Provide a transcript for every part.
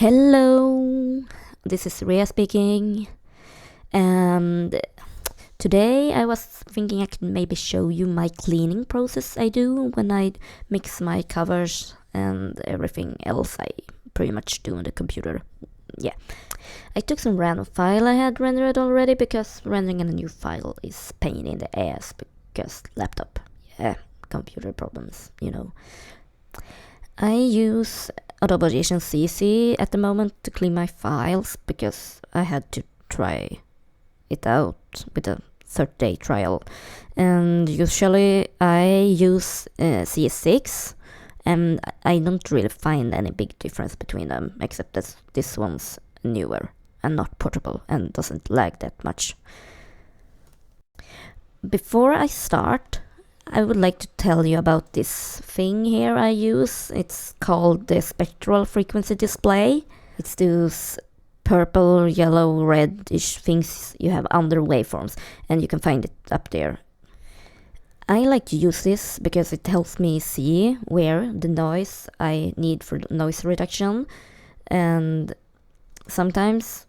Hello, this is Ria speaking, and today I was thinking I could maybe show you my cleaning process I do when I mix my covers and everything else I pretty much do on the computer. Yeah, I took some random file I had rendered already because rendering a new file is pain in the ass because laptop, computer problems. I use Adobe Audition CC at the moment to clean my files because I had to try it out with a 30-day trial. And usually I use CS6 and I don't really find any big difference between them except that this one's newer and not portable and doesn't lag that much. Before I start, I would like to tell you about this thing here I use. It's called the spectral frequency display. It's those purple, yellow, reddish things you have under waveforms, and you can find it up there. I like to use this because it helps me see where the noise I need for noise reduction, and sometimes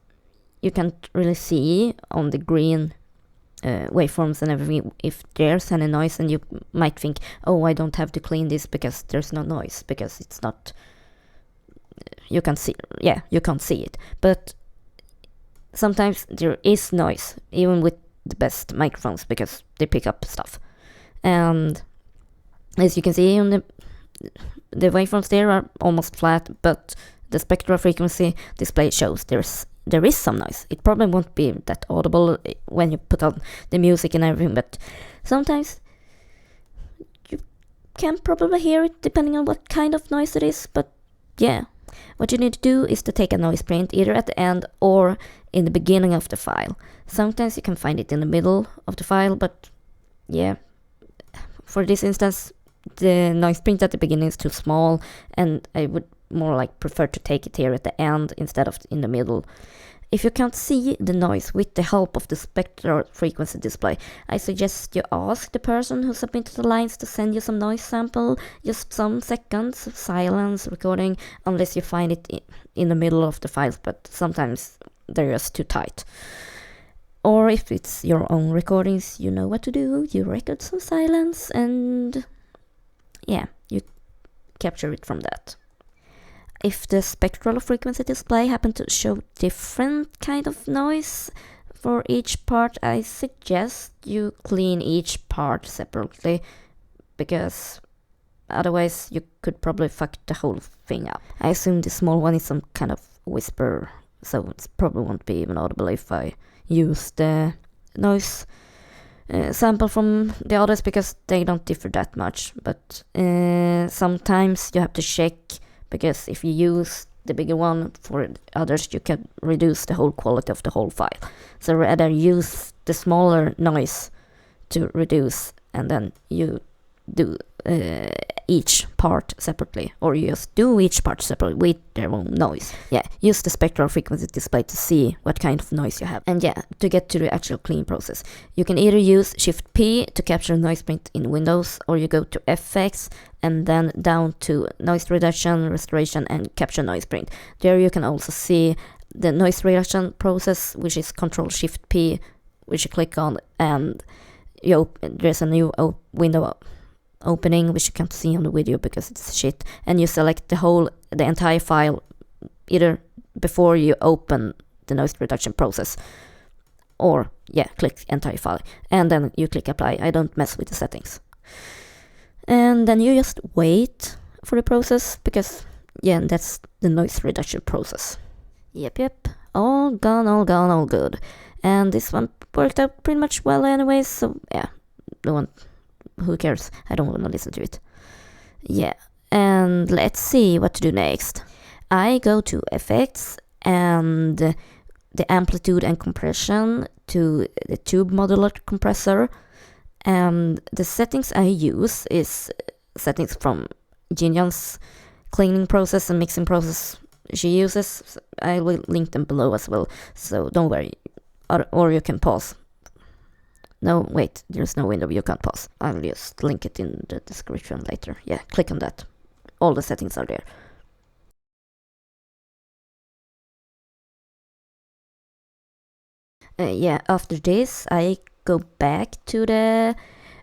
you can't really see on the green waveforms and everything if there's any noise, and you might think, oh, I don't have to clean this because there's no noise, because it's not, you can't see it. But sometimes there is noise even with the best microphones because they pick up stuff, and as you can see on the waveforms there are almost flat, but the spectral frequency display shows there is some noise. It probably won't be that audible when you put on the music and everything, but sometimes you can probably hear it depending on what kind of noise it is. But yeah, what you need to do is to take a noise print either at the end or in the beginning of the file. Sometimes you can find it in the middle of the file, but yeah, for this instance the noise print at the beginning is too small, and I would more like prefer to take it here at the end instead of in the middle. If you can't see the noise with the help of the spectral frequency display, I suggest you ask the person who submitted the lines to send you some noise sample, just some seconds of silence recording, unless you find it in the middle of the files, but sometimes they're just too tight. Or if it's your own recordings, you know what to do. You record some silence and yeah, you capture it from that. If the spectral frequency display happen to show different kind of noise for each part, I suggest you clean each part separately, because otherwise you could probably fuck the whole thing up. I assume the small one is some kind of whisper, so it probably won't be even audible if I use the noise sample from the others, because they don't differ that much. But sometimes you have to check, because if you use the bigger one for others, you can reduce the whole quality of the whole file. So rather use the smaller noise to reduce, and then you do each part separately, or you just do each part separately with their own noise. Yeah, use the spectral frequency display to see what kind of noise you have. And yeah, to get to the actual clean process, you can either use Shift P to capture noise print in Windows, or you go to Effects and then down to noise reduction, restoration, and capture noise print. There you can also see the noise reduction process, which is Control Shift P, which you click on, and there's a new window opening, which you can't see on the video because it's shit, and you select the entire file either before you open the noise reduction process, or click entire file, and then you click apply. I don't mess with the settings, and then you just wait for the process, because that's the noise reduction process. Yep, all gone, all good. And this one worked out pretty much well anyways, so who cares? I don't want to listen to it. Yeah, and let's see what to do next. I go to Effects and the amplitude and compression to the tube modular compressor, and the settings I use is settings from Jinyan's cleaning process and mixing process she uses. I will link them below as well, so don't worry. Or you can pause. No, wait, there's no window, you can't pause. I'll just link it in the description later. Yeah, click on that. All the settings are there. After this I go back to the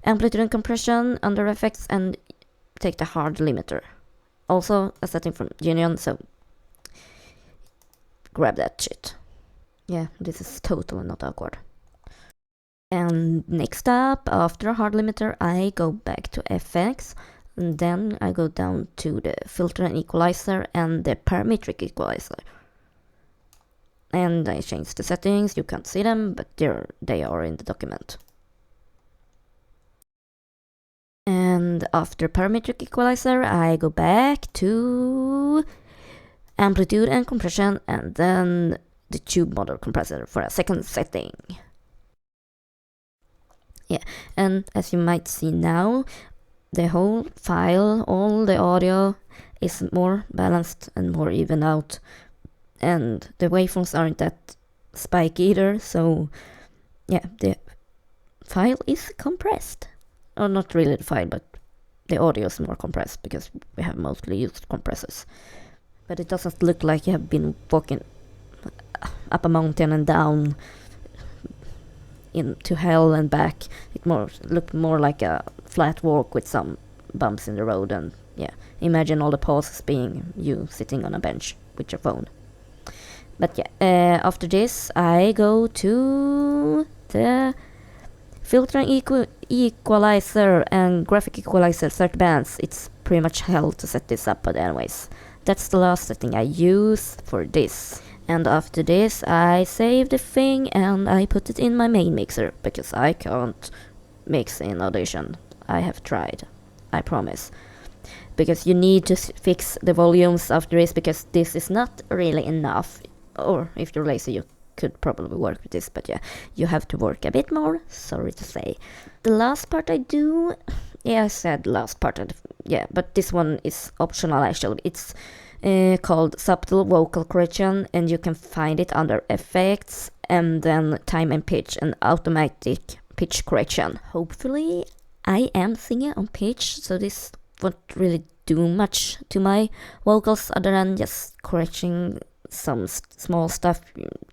amplitude and compression under effects and take the hard limiter. Also a setting from Genion, so grab that shit. Yeah, this is totally not awkward. And next up, after hard limiter, I go back to FX, and then I go down to the filter and equalizer and the parametric equalizer. And I change the settings. You can't see them, but they are in the document. And after parametric equalizer, I go back to amplitude and compression, and then the tube model compressor for a second setting. Yeah, and as you might see now, the whole file, all the audio is more balanced and more even out, and the waveforms aren't that spiky either, so yeah, the file is compressed. Or not really the file, but the audio is more compressed because we have mostly used compressors. But it doesn't look like you have been walking up a mountain and down into hell and back. It looked more like a flat walk with some bumps in the road, and yeah, imagine all the pauses being you sitting on a bench with your phone. But yeah, after this I go to the filter and equalizer and graphic equalizer 30 bands. It's pretty much hell to set this up, but anyways, that's the last setting I use for this. And after this I save the thing and I put it in my main mixer, because I can't mix in Audition. I have tried, I promise. Because you need to fix the volumes after this, because this is not really enough. Or if you're lazy, you could probably work with this, but yeah, you have to work a bit more, sorry to say. The last part I do, yeah, I said last part, but this one is optional actually. It's called Subtle Vocal Correction, and you can find it under Effects and then Time and Pitch and Automatic Pitch Correction. Hopefully I am singing on pitch, so this won't really do much to my vocals other than just correcting some small stuff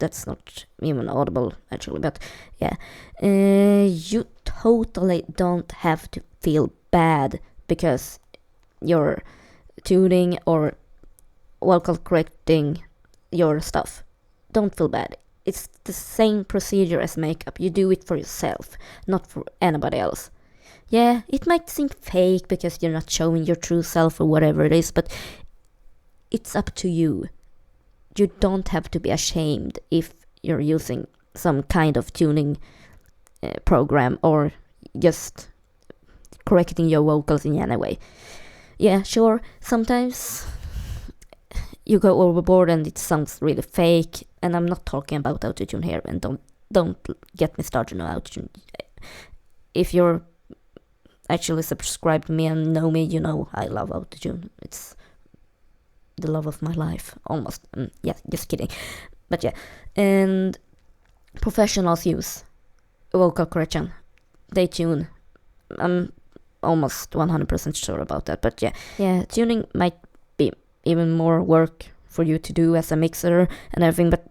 that's not even audible actually, but yeah, you totally don't have to feel bad because you're tuning or vocal correcting your stuff. Don't feel bad. It's the same procedure as makeup. You do it for yourself, not for anybody else. Yeah, it might seem fake because you're not showing your true self or whatever it is, but it's up to you. You don't have to be ashamed if you're using some kind of tuning program or just correcting your vocals in any way. Yeah, sure, sometimes you go overboard and it sounds really fake, and I'm not talking about autotune here, and don't get me started on autotune. If you're actually subscribed to me and know me, you know I love autotune. It's the love of my life, almost. Yeah, just kidding. But yeah, and professionals use vocal correction. They tune. I'm almost 100% sure about that, but yeah, tuning might be even more work for you to do as a mixer and everything, but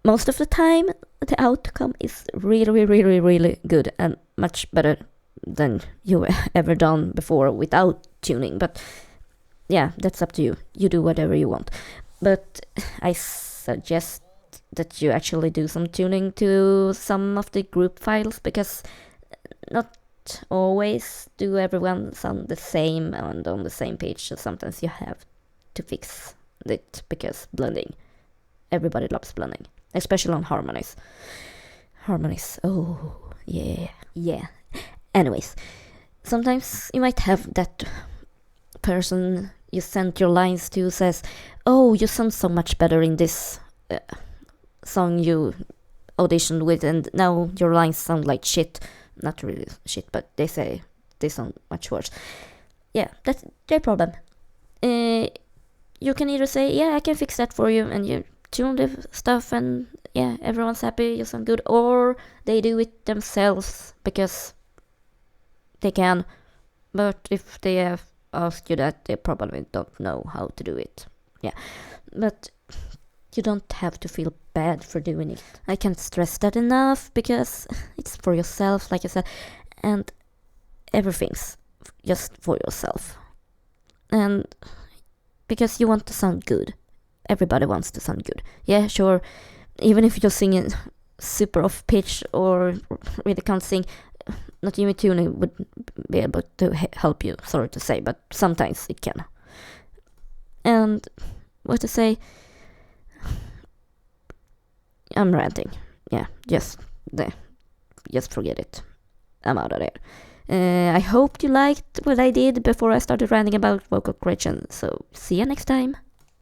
most of the time the outcome is really, really, really good and much better than you ever done before without tuning. But yeah, that's up to you. You do whatever you want. But I suggest that you actually do some tuning to some of the group files, because not always do everyone sound the same and on the same page. So sometimes you have to fix it, because blending. Everybody loves blending, especially on harmonies. Harmonies, oh, yeah. Anyways, sometimes you might have that person you sent your lines to says, oh, you sound so much better in this song you auditioned with, and now your lines sound like shit. Not really shit, but they say they sound much worse. Yeah, that's their problem. You can either say, yeah, I can fix that for you, and you tune the stuff and yeah, everyone's happy, you sound good, or they do it themselves because they can. But if they have asked you that, they probably don't know how to do it. Yeah, but You don't have to feel bad for doing it. I can't stress that enough because it's for yourself, like I said, and everything's just for yourself. And because you want to sound good. Everybody wants to sound good. Yeah, sure. Even if you're singing super off pitch or really can't sing, not even tuning would be able to help you, sorry to say, but sometimes it can. And what to say? I'm ranting. Yeah, just forget it. I'm out of there. I hope you liked what I did before I started ranting about vocal correction. So see you next time.